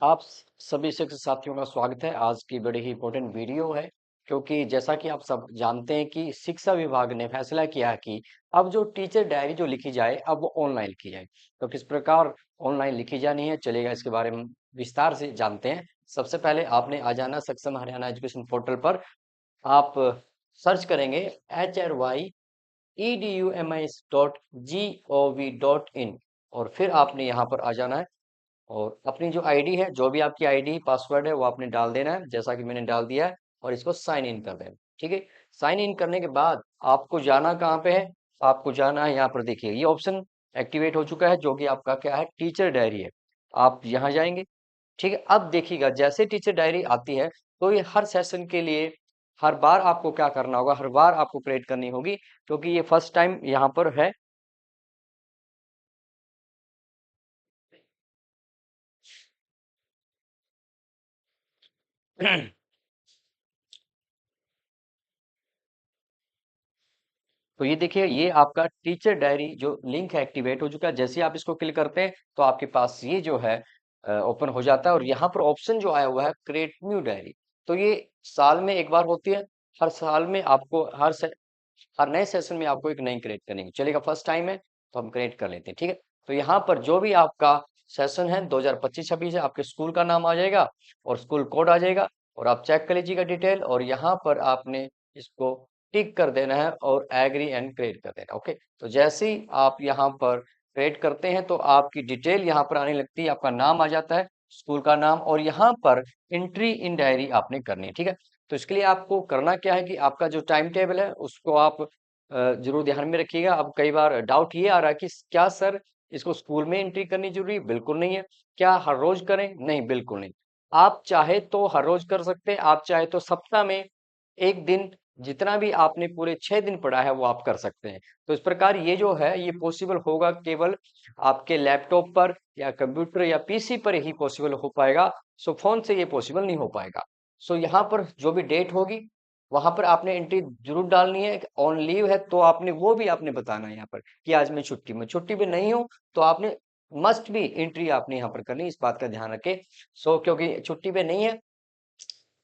आप सभी शिक्षक साथियों का स्वागत है। आज की बड़ी ही इम्पोर्टेंट वीडियो है, क्योंकि जैसा कि आप सब जानते हैं कि शिक्षा विभाग ने फैसला किया है कि अब जो टीचर डायरी जो लिखी जाए अब वो ऑनलाइन लिखी जाए। तो किस प्रकार ऑनलाइन लिखी जानी है, चलेगा इसके बारे में विस्तार से जानते हैं। सबसे पहले आपने आ जाना सक्षम हरियाणा एजुकेशन पोर्टल पर। आप सर्च करेंगे HRYEDUMIS.gov.in और फिर आपने यहाँ पर आ जाना है और अपनी जो आईडी है, जो भी आपकी आईडी पासवर्ड है वो आपने डाल देना है, जैसा कि मैंने डाल दिया है। और इसको साइन इन कर देना। ठीक है। साइन इन करने के बाद आपको जाना कहाँ पे है? आपको जाना है यहाँ पर, देखिए ये ऑप्शन एक्टिवेट हो चुका है, जो कि आपका क्या है, टीचर डायरी है। आप यहाँ जाएंगे। ठीक है। अब देखिएगा जैसे टीचर डायरी आती है तो ये हर सेशन के लिए हर बार आपको क्या करना होगा, हर बार आपको क्रिएट करनी होगी, क्योंकि ये फर्स्ट टाइम यहाँ पर है। तो ये देखिए, ये आपका टीचर डायरी जो लिंक है एक्टिवेट हो चुका है। जैसे ही आप इसको क्लिक करते हैं तो आपके पास ये जो है ओपन हो जाता है और यहाँ पर ऑप्शन जो आया हुआ है क्रिएट न्यू डायरी। तो ये साल में एक बार होती है। हर साल में आपको हर नए सेशन में आपको एक नई क्रिएट करनी है। चलेगा, फर्स्ट टाइम है तो हम क्रिएट कर लेते हैं। ठीक है। तो यहाँ पर जो भी आपका सेशन है 2025-26 है, आपके स्कूल का नाम आ जाएगा और स्कूल कोड आ जाएगा और आप चेक कर लीजिएगा डिटेल और यहाँ पर आपने इसको टिक कर देना है और एग्री एंड क्रिएट कर देना। ओके। तो जैसे ही आप यहाँ पर क्रिएट करते हैं तो आपकी डिटेल यहाँ पर आने लगती है, आपका नाम आ जाता है, स्कूल का नाम, और यहाँ पर एंट्री इन डायरी आपने करनी है। ठीक है। तो इसके लिए आपको करना क्या है कि आपका जो टाइम टेबल है उसको आप जरूर ध्यान में रखिएगा। अब कई बार डाउट ये आ रहा है कि क्या सर इसको स्कूल में एंट्री करनी जरूरी है? बिल्कुल नहीं है। क्या हर रोज करें? नहीं, बिल्कुल नहीं। आप चाहे तो हर रोज कर सकते हैं, आप चाहे तो सप्ताह में एक दिन, जितना भी आपने पूरे 6 दिन पढ़ा है वो आप कर सकते हैं। तो इस प्रकार ये जो है ये पॉसिबल होगा केवल आपके लैपटॉप पर या कंप्यूटर या पीसी पर ही पॉसिबल हो पाएगा। सो फोन से ये पॉसिबल नहीं हो पाएगा। सो यहाँ पर जो भी डेट होगी वहां पर आपने एंट्री जरूर डालनी है। ऑन लीव है तो आपने वो भी आपने बताना है यहाँ पर कि आज मैं छुट्टी पे नहीं हूँ, तो आपने मस्ट भी एंट्री आपने यहाँ पर करनी है, इस बात का ध्यान रखें। सो क्योंकि छुट्टी पे नहीं है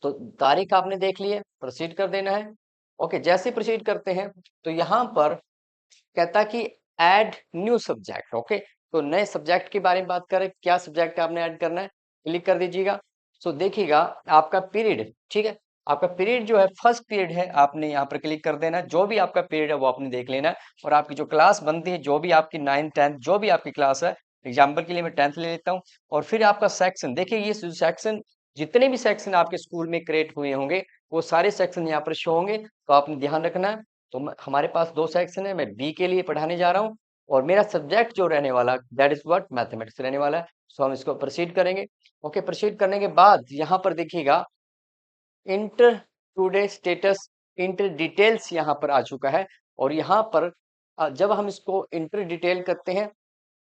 तो तारीख आपने देख ली है, प्रोसीड कर देना है। ओके। जैसे प्रोसीड करते हैं तो यहाँ पर कहता है कि ऐड न्यू सब्जेक्ट। ओके। तो नए सब्जेक्ट के बारे में बात करें, क्या सब्जेक्ट आपने ऐड करना है, क्लिक कर दीजिएगा। सो देखिएगा आपका पीरियड, ठीक है, आपका पीरियड जो है फर्स्ट पीरियड है, आपने यहाँ पर क्लिक कर देना है। जो भी आपका पीरियड है वो आपने देख लेना है और आपकी जो क्लास बनती है, जो भी आपकी 9th 10th जो भी आपकी क्लास है, एग्जाम्पल के लिए मैं 10th ले लेता हूँ। और फिर आपका सेक्शन, देखिए ये सेक्शन, जितने भी सेक्शन आपके स्कूल में क्रिएट हुए होंगे वो सारे सेक्शन यहाँ पर शो होंगे, तो आपने ध्यान रखना है। तो हमारे पास 2 सेक्शन है, मैं बी के लिए पढ़ाने जा रहा हूँ और मेरा सब्जेक्ट जो रहने वाला दैट इज व्हाट, मैथमेटिक्स रहने वाला है। सो हम इसको प्रोसीड करेंगे। ओके। प्रोसीड करने के बाद यहाँ पर देखिएगा inter today status, inter details यहाँ पर आ चुका है। और यहाँ पर जब हम इसको इंटर डिटेल करते हैं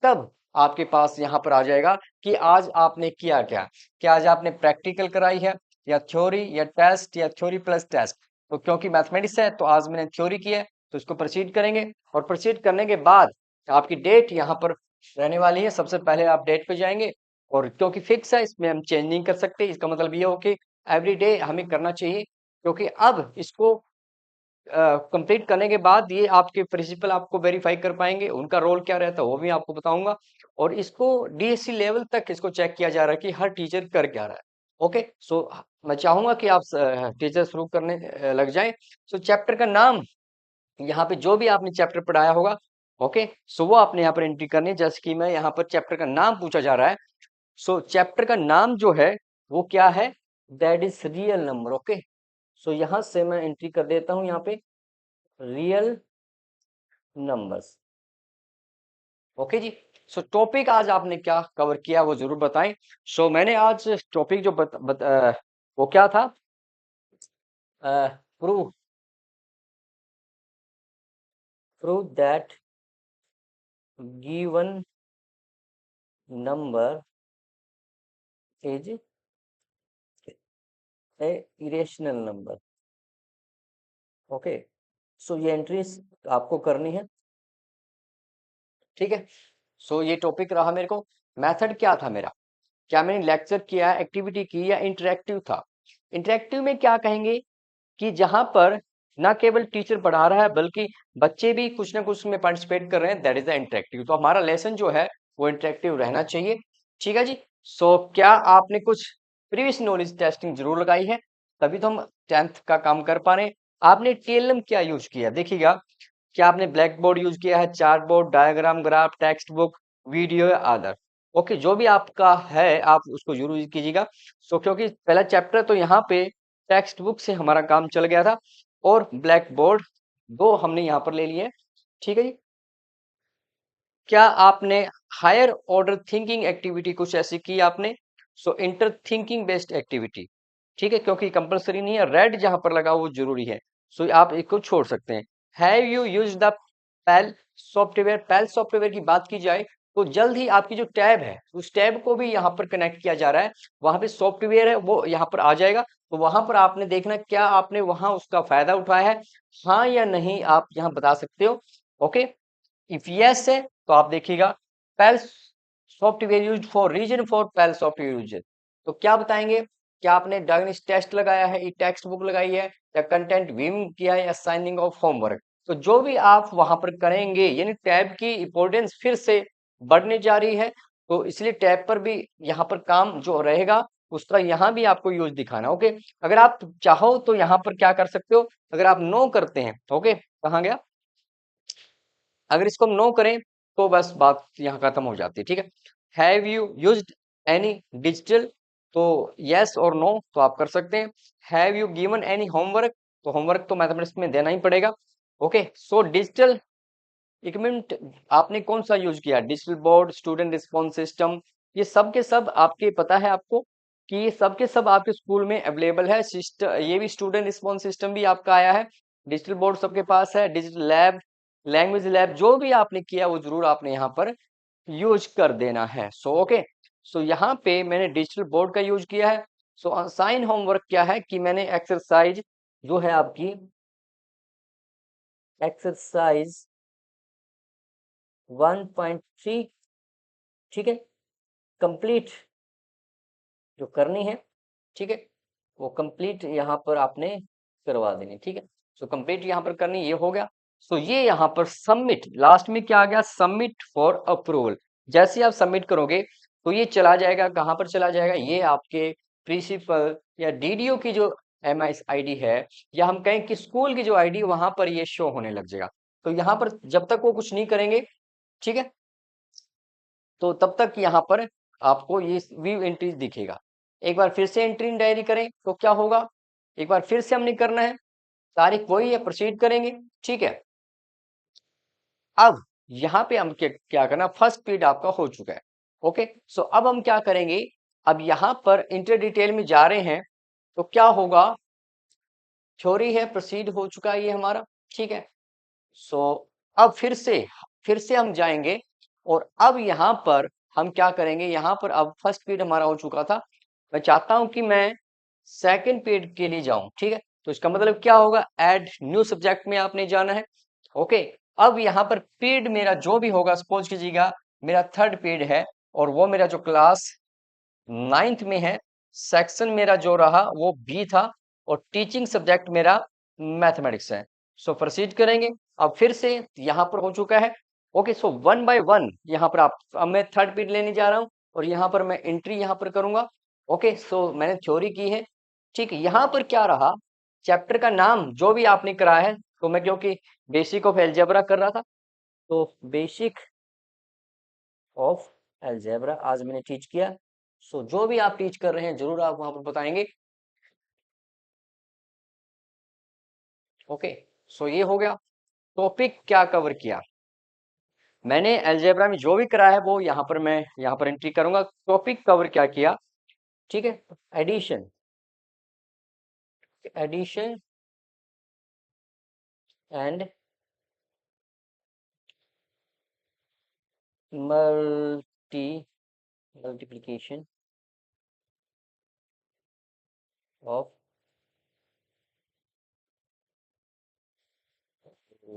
तब आपके पास यहाँ पर आ जाएगा कि आज आपने किया क्या, क्या आज आपने प्रैक्टिकल कराई है या थ्योरी या टेस्ट या थ्योरी प्लस टेस्ट। तो क्योंकि मैथमेटिक्स है तो आज मैंने थ्योरी की है, तो इसको प्रोसीड करेंगे और प्रोसीड करने के बाद आपकी डेट यहाँ पर रहने वाली है। सबसे पहले आप डेट पे जाएंगे और क्योंकि फिक्स है इसमें हम चेंज नहीं कर सकते, इसका मतलब ये हो कि एवरी डे हमें करना चाहिए, क्योंकि अब इसको कंप्लीट करने के बाद ये आपके प्रिंसिपल आपको वेरीफाई कर पाएंगे, उनका रोल क्या रहता है वो भी आपको बताऊंगा। और इसको डीएससी लेवल तक इसको चेक किया जा रहा है कि हर टीचर कर क्या रहा है। ओके। सो मैं चाहूंगा कि आप टीचर शुरू करने लग जाएं। सो चैप्टर का नाम, यहाँ पे जो भी आपने चैप्टर पढ़ाया होगा, ओके, सो वो आपने यहाँ पर एंट्री करनी है। जैसे कि मैं यहाँ पर चैप्टर का नाम पूछा जा रहा है, सो चैप्टर का नाम जो है वो क्या है, that is real number. Okay. So यहाँ से मैं एंट्री कर देता हूँ यहाँ पे रियल नंबर्स। ओके जी। सो टॉपिक आज आपने क्या कवर किया वो जरूर बताएं। सो मैंने आज टॉपिक जो वो क्या था, prove prove that given number is a irrational number. Okay. So ये एंट्रीज आपको करनी है। ठीक है। सो ये टॉपिक रहा मेरे को। मेथड क्या था मेरा, क्या मैंने लेक्चर किया, एक्टिविटी की, या इंटरेक्टिव था? इंटरेक्टिव में क्या कहेंगे कि जहां पर ना केवल टीचर पढ़ा रहा है बल्कि बच्चे भी कुछ ना कुछ में पार्टिसिपेट कर रहे हैं, दैट इज द इंटरेक्टिव। तो हमारा लेसन जो है वो इंटरेक्टिव रहना चाहिए। ठीक है जी। सो क्या आपने कुछ प्रीवियस नॉलेज टेस्टिंग जरूर लगाई है, तभी तो हम 10th का काम कर पा रहे हैं। आपने टीएलएम क्या यूज किया देखिएगा, क्या आपने ब्लैक बोर्ड यूज किया है, chart board, diagram, graph, text book, video या अदर? ओके, जो भी आपका है आप उसको जरूर यूज कीजिएगा। सो क्योंकि पहला चैप्टर तो यहाँ पे टेक्स्ट बुक से हमारा काम चल गया था, और ब्लैक बोर्ड दो हमने यहाँ पर ले लिए। ठीक है जी। क्या आपने हायर ऑर्डर थिंकिंग एक्टिविटी कुछ ऐसी की आपने? सो इंटर थिंकिंग बेस्ड एक्टिविटी। ठीक है, क्योंकि कंपलसरी नहीं है, रेड जहां पर लगा वो जरूरी है। सो आप इसको छोड़ सकते हैं। Have you use the pal software? Pal software की बात की जाए तो जल्द ही आपकी जो टैब है उस टैब को भी यहाँ पर कनेक्ट किया जा रहा है, वहां पे सॉफ्टवेयर है वो यहाँ पर आ जाएगा। तो वहां पर आपने देखना क्या आपने वहां उसका फायदा उठाया है, हाँ या नहीं, आप यहाँ बता सकते हो। ओके, इफ यस है तो आप देखिएगा pale software use for reason for pale software use, तो क्या बताएंगे, क्या आपने डायग्नोस्टिक टेस्ट लगाया है, ई टेक्स्ट बुक लगाई है, या कंटेंट व्यूइंग किया है, या साइनिंग ऑफ होमवर्क? तो जो भी आप वहां पर करेंगे, यानी टैब की इंपॉर्टेंस फिर से बढ़ने जा रही है, तो इसलिए टैब पर भी यहाँ पर काम जो रहेगा उसका यहाँ भी आपको यूज दिखाना। ओके, अगर आप चाहो तो यहाँ पर क्या कर सकते हो, अगर आप नो करते हैं, ओके कहाँ गया, अगर इसको हम नो करें तो बस बात यहाँ खत्म हो जाती है। ठीक है, have you used any digital? तो यस और नो तो आप कर सकते हैं। Have you given any homework? तो होमवर्क तो मैथमेटिक्स में देना ही पड़ेगा। ओके, सो डिजिटल इक्विपमेंट आपने कौन सा यूज किया, digital board, student response system? ये सब के सब आपके पता है आपको कि ये सब के सब आपके स्कूल में अवेलेबल है। सिस्टम ये भी स्टूडेंट रिस्पॉन्स सिस्टम भी आपका आया है, डिजिटल बोर्ड सबके पास है, डिजिटल लैब, लैंग्वेज लैब, जो भी आपने किया वो जरूर आपने यहाँ पर यूज कर देना है। सो ओके, सो यहाँ पे मैंने डिजिटल बोर्ड का यूज किया है। सो असाइन होमवर्क क्या है कि मैंने एक्सरसाइज जो है आपकी एक्सरसाइज 1.3, ठीक है, कंप्लीट जो करनी है, ठीक है, वो कंप्लीट यहाँ पर आपने करवा देनी। ठीक है, सो कंप्लीट यहाँ पर करनी, ये हो गया। सो ये यहाँ पर सबमिट, लास्ट में क्या आ गया, सबमिट फॉर अप्रूवल। जैसे आप सबमिट करोगे तो ये चला जाएगा, कहाँ पर चला जाएगा, ये आपके प्रिंसिपल या डीडीओ की जो एमआईएस आईडी है, या हम कहें कि स्कूल की जो आईडी, वहां पर ये शो होने लग जाएगा। तो यहाँ पर जब तक वो कुछ नहीं करेंगे, ठीक है, तो तब तक यहाँ पर आपको ये व्यू एंट्री दिखेगा। एक बार फिर से एंट्री इन डायरी करें तो क्या होगा, एक बार फिर से हमने करना है, तारीख वही है, प्रोसीड करेंगे। ठीक है, अब यहाँ पे हम क्या करना, फर्स्ट पीरियड आपका हो चुका है। ओके, सो अब हम क्या करेंगे, अब यहाँ पर इंटर डिटेल में जा रहे हैं, तो क्या होगा, थ्योरी है, प्रोसीड हो चुका है ये हमारा। ठीक है, सो अब फिर से हम जाएंगे, और अब यहाँ पर हम क्या करेंगे, यहाँ पर अब फर्स्ट पीरियड हमारा हो चुका था, मैं चाहता हूं कि मैं सेकंड पीरियड के लिए जाऊं। ठीक है, तो इसका मतलब क्या होगा, ऐड न्यू सब्जेक्ट में आपने जाना है। ओके, अब यहाँ पर पीरियड मेरा जो भी होगा, सपोज कीजिएगा मेरा थर्ड पीरियड है, और वो मेरा जो क्लास 9th में है, सेक्शन मेरा जो रहा वो बी था, और टीचिंग सब्जेक्ट मेरा मैथमेटिक्स है। सो प्रोसीड करेंगे, अब फिर से यहाँ पर हो चुका है। Okay, so one by one यहाँ पर आप, अब मैं थर्ड पीरियड लेने जा रहा हूँ, और यहाँ पर मैं एंट्री यहाँ पर करूंगा। ओके, सो मैंने थ्योरी की है। ठीक है, यहाँ पर क्या रहा, चैप्टर का नाम जो भी आपने कराया है, तो मैं क्योंकि बेसिक ऑफ एल्जेब्रा कर रहा था, तो बेसिक ऑफ एल्जेब्रा आज मैंने टीच किया। सो जो भी आप टीच कर रहे हैं जरूर आप वहां पर बताएंगे। ओके, सो ये हो गया, टॉपिक क्या कवर किया मैंने एल्जेब्रा में, जो भी करा है वो यहाँ पर मैं यहाँ पर एंट्री करूंगा। टॉपिक कवर क्या किया, ठीक है, addition, addition and multi multiplication of,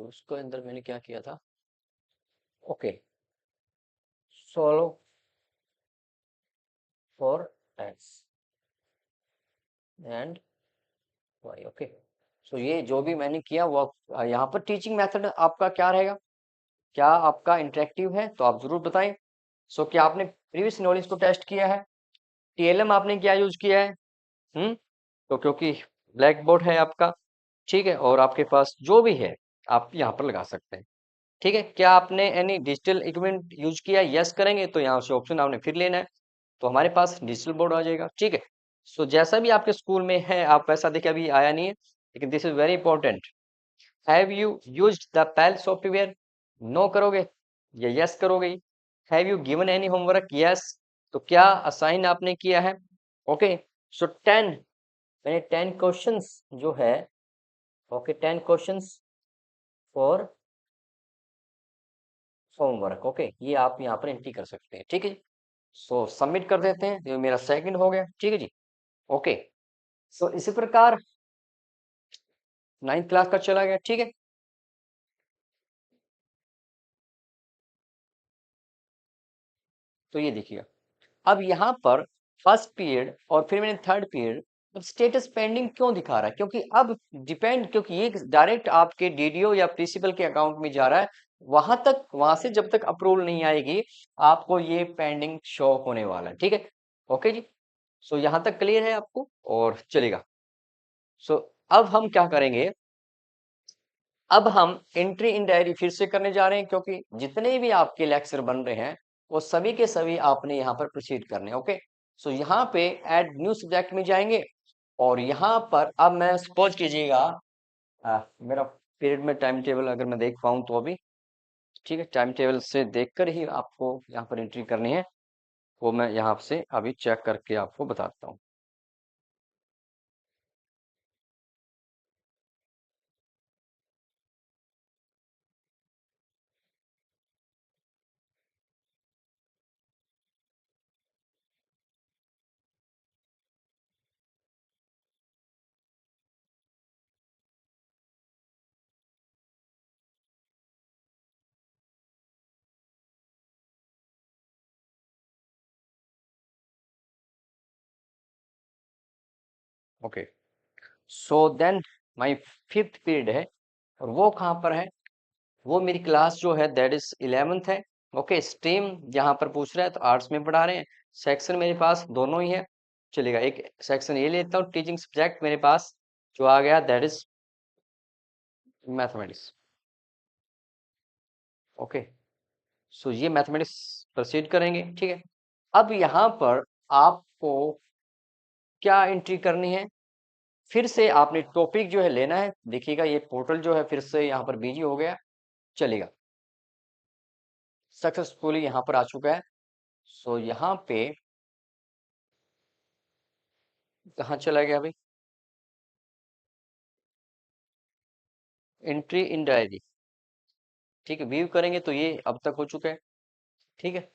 उसको अंदर मैंने क्या किया था, okay, solve for x and y. Okay, so ये जो भी मैंने किया वो यहाँ पर टीचिंग मेथड आपका क्या रहेगा, क्या आपका इंटरेक्टिव है, तो आप जरूर बताएं। सो क्या आपने प्रीवियस नॉलेज को टेस्ट किया है, टीएलएम आपने क्या यूज किया है? तो क्योंकि ब्लैक बोर्ड है आपका, ठीक है, और आपके पास जो भी है आप यहाँ पर लगा सकते हैं। ठीक है, क्या आपने एनी डिजिटल इक्विपमेंट यूज किया? यस करेंगे तो यहाँ से ऑप्शन आपने फिर लेना है, तो हमारे पास डिजिटल बोर्ड आ जाएगा। ठीक है, सो जैसा भी आपके स्कूल में है आप वैसा देखिए, अभी आया नहीं है लेकिन this is very important. Have you used the pal software? No करोगे या यस करोगे? Have you given any homework? Yes. तो क्या असाइन आपने किया है? ओके, सो 10, मैंने 10 क्वेश्चंस जो है, okay 10 questions for homework. Okay, ये आप यहाँ पर एंट्री कर सकते हैं। ठीक है जी, सो सबमिट कर देते हैं, ये मेरा सेकंड हो गया। ठीक है जी, ओके, सो इसी प्रकार 9th क्लास का चला गया। ठीक है, तो ये देखिए, अब यहाँ पर फर्स्ट पीरियड और फिर मैंने थर्ड पीरियड, अब स्टेटस पेंडिंग क्यों दिखा रहा है? क्योंकि अब डिपेंड, क्योंकि ये डायरेक्ट आपके डीडीओ या प्रिंसिपल के अकाउंट में जा रहा है, वहां तक, वहां से जब तक अप्रूवल नहीं आएगी आपको ये पेंडिंग शो होने वाला है। ठीक है, ओके जी, सो यहाँ तक क्लियर है आपको और चलेगा। सो अब हम क्या करेंगे, अब हम एंट्री इन डायरी फिर से करने जा रहे हैं, क्योंकि जितने भी आपके लेक्चर बन रहे हैं वो सभी के सभी आपने यहाँ पर प्रोसीड करने। ओके, सो यहाँ पे ऐड न्यू सब्जेक्ट में जाएंगे और यहाँ पर अब मैं सपोज कीजिएगा, मेरा पीरियड में टाइम टेबल अगर मैं देख पाऊँ तो अभी, ठीक है, टाइम टेबल से देखकर ही आपको यहाँ पर एंट्री करनी है, वो मैं यहाँ से अभी चेक करके आपको बताता हूँ। Okay, so then my fifth period है, और वो कहाँ पर है? वो मेरी क्लास जो है दैट इज 11th है। ओके, स्ट्रीम यहाँ पर पूछ रहा है तो आर्ट्स में पढ़ा रहे हैं, सेक्शन मेरे पास दोनों ही है, चलेगा। एक सेक्शन ये लेता हूँ, टीचिंग सब्जेक्ट मेरे पास जो आ गया that is mathematics. Okay, so ये मैथमेटिक्स प्रोसीड करेंगे। ठीक है, अब यहाँ पर आपको क्या एंट्री करनी है, फिर से आपने टॉपिक जो है लेना है। देखिएगा ये पोर्टल जो है फिर से यहाँ पर बिजी हो गया, चलेगा, सक्सेसफुली यहाँ पर आ चुका है। सो यहाँ पे कहाँ चला गया भाई, एंट्री इन डायरी। ठीक है, व्यू करेंगे तो ये अब तक हो चुका है। ठीक है,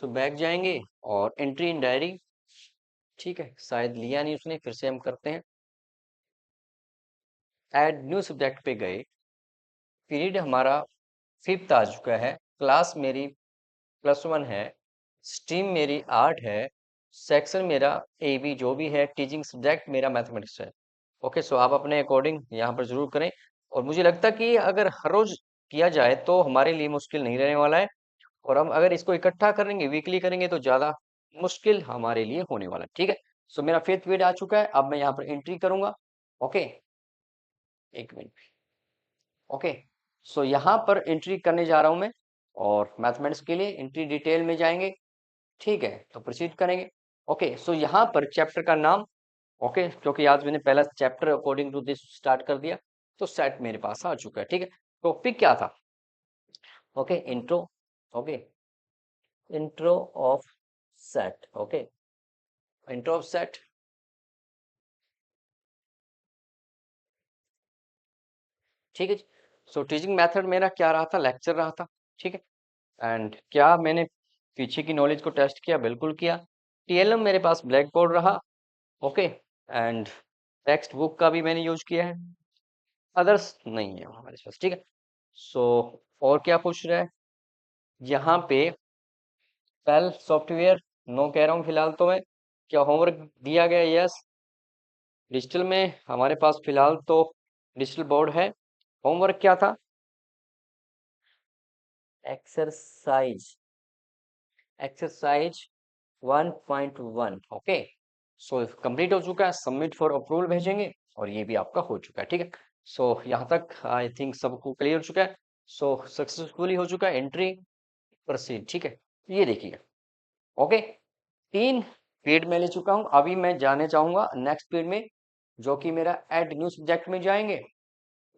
सो बैक जाएंगे और एंट्री इन डायरी, ठीक है, शायद लिया नहीं उसने, फिर से हम करते हैं। ऐड न्यू सब्जेक्ट पे गए, पीरियड हमारा फिफ्थ आ चुका है, क्लास मेरी +1 है, स्ट्रीम मेरी आर्ट है, सेक्शन मेरा ए बी जो भी है, टीचिंग सब्जेक्ट मेरा मैथमेटिक्स है। ओके, सो आप अपने अकॉर्डिंग यहाँ पर जरूर करें, और मुझे लगता है कि अगर हर रोज किया जाए तो हमारे लिए मुश्किल नहीं रहने वाला है, और हम अगर इसको इकट्ठा करेंगे, वीकली करेंगे तो ज्यादा मुश्किल हमारे लिए होने वाला है। ठीक है, सो मेरा फिफ्थ पीरियड आ चुका है, अब मैं यहाँ पर एंट्री करूंगा। ओके, एक मिनट। ओके, सो यहाँ पर एंट्री करने जा रहा हूं मैं, और मैथमेटिक्स के लिए एंट्री डिटेल में जाएंगे। ठीक है, तो प्रोसीड करेंगे। ओके, सो यहाँ पर चैप्टर का नाम, ओके, क्योंकि आज मैंने पहला chapter according to this start कर दिया, तो सेट मेरे पास आ चुका है। ठीक है, टॉपिक क्या था? Okay, intro. Okay, intro of set. Okay, intro of set. ठीक है जी, सो टीचिंग मेथड मेरा क्या रहा था, लेक्चर रहा था। ठीक है, एंड क्या मैंने पीछे की नॉलेज को टेस्ट किया? बिल्कुल किया। टीएलएम मेरे पास ब्लैक बोर्ड रहा। ओके, एंड टेक्स्ट बुक का भी मैंने यूज किया है, अदर्स नहीं है हमारे पास। ठीक है, सो और क्या पूछ रहा है यहाँ पे? पेल सॉफ्टवेयर नो कह रहा हूँ फिलहाल तो मैं, क्या होमवर्क दिया गया? यस। डिजिटल में हमारे पास फिलहाल तो डिजिटल बोर्ड है। होमवर्क क्या था? Exercise, exercise 1.1। Okay, so complete हो चुका है, सबमिट फॉर अप्रूवल भेजेंगे और ये भी आपका हो चुका है। ठीक है, सो यहाँ तक आई थिंक सबको क्लियर हो चुका है। सो सक्सेसफुली हो चुका है, एंट्री प्रोसीड। ठीक है, ये देखिए। ओके, 3 पीरियड में ले चुका हूं। अभी मैं जाने चाहूंगा नेक्स्ट पीरियड में, जो कि मेरा एड न्यू सब्जेक्ट में जाएंगे।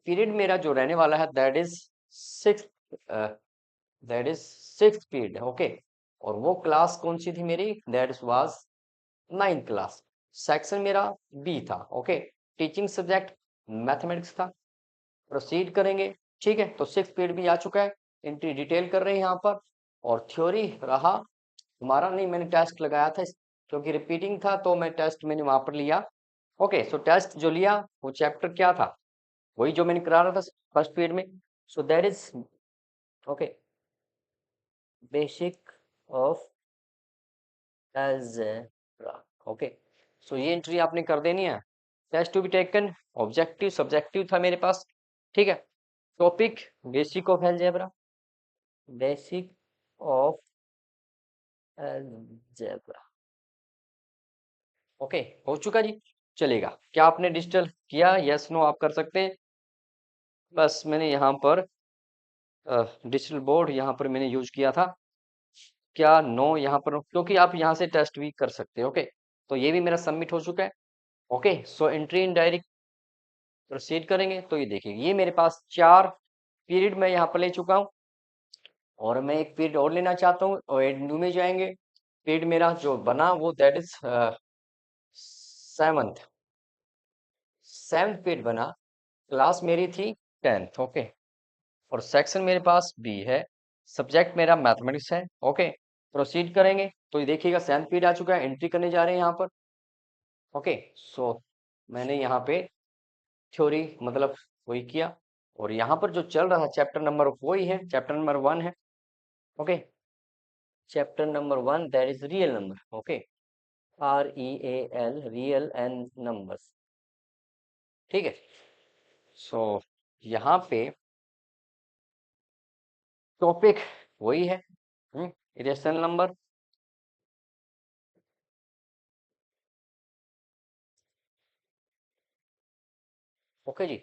पीरियड मेरा जो रहने वाला है that is six, period. Okay, और वो क्लास कौन सी थी मेरी? That was 9th class. Section मेरा बी था। ओके, टीचिंग सब्जेक्ट मैथमेटिक्स था। प्रोसीड करेंगे। ठीक है, तो 6th पीरियड भी आ चुका है। एंट्री डिटेल कर रहे हैं यहाँ पर, और थ्योरी रहा हमारा। नहीं, मैंने टेस्ट लगाया था क्योंकि रिपीटिंग था, तो मैं टेस्ट मैंने वहां पर लिया। ओके, सो टेस्ट जो लिया वो चैप्टर क्या था? वही जो मैंने करा रहा था फर्स्ट पीरियड में। So that is okay, basic of algebra. Okay, so ये एंट्री आपने कर देनी है। Test to be taken, objective subjective था मेरे पास। ठीक है, topic basic of algebra, basic of algebra. Okay, हो चुका जी। चलेगा, क्या आपने डिजिटल किया? यस नो आप कर सकते हैं। बस मैंने यहाँ पर डिजिटल बोर्ड यहाँ पर मैंने यूज किया था। क्या नो यहाँ पर? क्योंकि आप यहाँ से टेस्ट भी कर सकते हैं। ओके, तो ये भी मेरा सबमिट हो चुका है। Okay, so entry in diary proceed करेंगे। तो ये देखिए, ये मेरे पास 4 पीरियड मैं यहाँ पर ले चुका हूँ, और मैं एक पीरियड और लेना चाहता हूँ, और एंड में जाएंगे। पीरियड मेरा जो बना वो दैट इज 7th, पीरियड बना। क्लास मेरी थी 10th। ओके, और सेक्शन मेरे पास बी है, सब्जेक्ट मेरा मैथमेटिक्स है। ओके, प्रोसीड करेंगे। तो ये देखिएगा 7th पीरियड आ चुका है, एंट्री करने जा रहे हैं यहाँ पर। ओके, सो मैंने यहाँ पे थ्योरी मतलब वही किया, और यहाँ पर जो चल रहा है चैप्टर नंबर वही है, चैप्टर नंबर 1 है। Okay, chapter number 1 that is real number. Okay, REAL, real and numbers. ठीक है, सो यहाँ पे टॉपिक वही है, इरेशनल नंबर। ओके जी,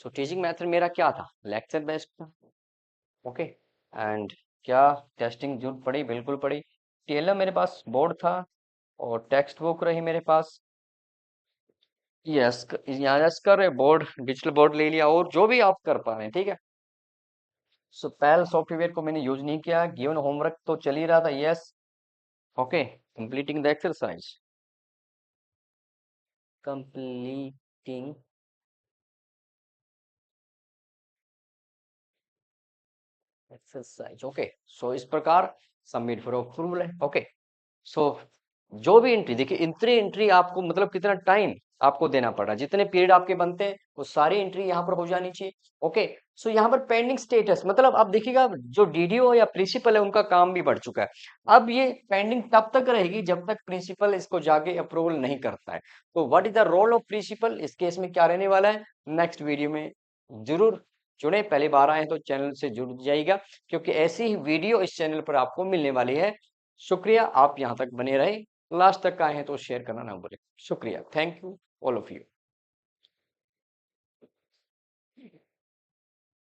सो टीचिंग मेथड मेरा क्या था? लेक्चर बेस्ड था। ओके, एंड क्या टेस्टिंग जरूरत पड़ी? बिल्कुल पड़ी। TLM मेरे पास बोर्ड था, और टेक्स्ट बुक रही मेरे पास। यस, यहाँ यस कर रहे, बोर्ड डिजिटल बोर्ड ले लिया, और जो भी आप कर पा रहे हैं। ठीक है, सो पहल सॉफ्टवेयर को मैंने यूज नहीं किया, गिवन होमवर्क तो चल ही रहा था। Yes, okay, completing the exercise, completing exercise. Okay, so इस प्रकार सबमिट फॉर अप्रूवल है। ओके, सो जो भी एंट्री देखिए, इतनी एंट्री आपको मतलब कितना टाइम आपको देना पड़ा, जितने पीरियड आपके बनते हैं वो सारी एंट्री यहाँ पर हो जानी चाहिए। ओके, सो यहाँ पर पेंडिंग स्टेटस मतलब आप देखिएगा, जो DDO या प्रिंसिपल है उनका काम भी बढ़ चुका है। अब ये पेंडिंग तब तक रहेगी जब तक प्रिंसिपल इसको जाके अप्रूवल नहीं करता है। तो what is the role of principal इस केस में क्या रहने वाला है, नेक्स्ट वीडियो में जरूर जुड़े। पहली बार आए तो चैनल से जुड़ जाइएगा, क्योंकि ऐसी ही वीडियो इस चैनल पर आपको मिलने वाली है। शुक्रिया, आप यहाँ तक बने रहे, लास्ट तक आए हैं तो शेयर करना ना भूलें। शुक्रिया, thank you all of you.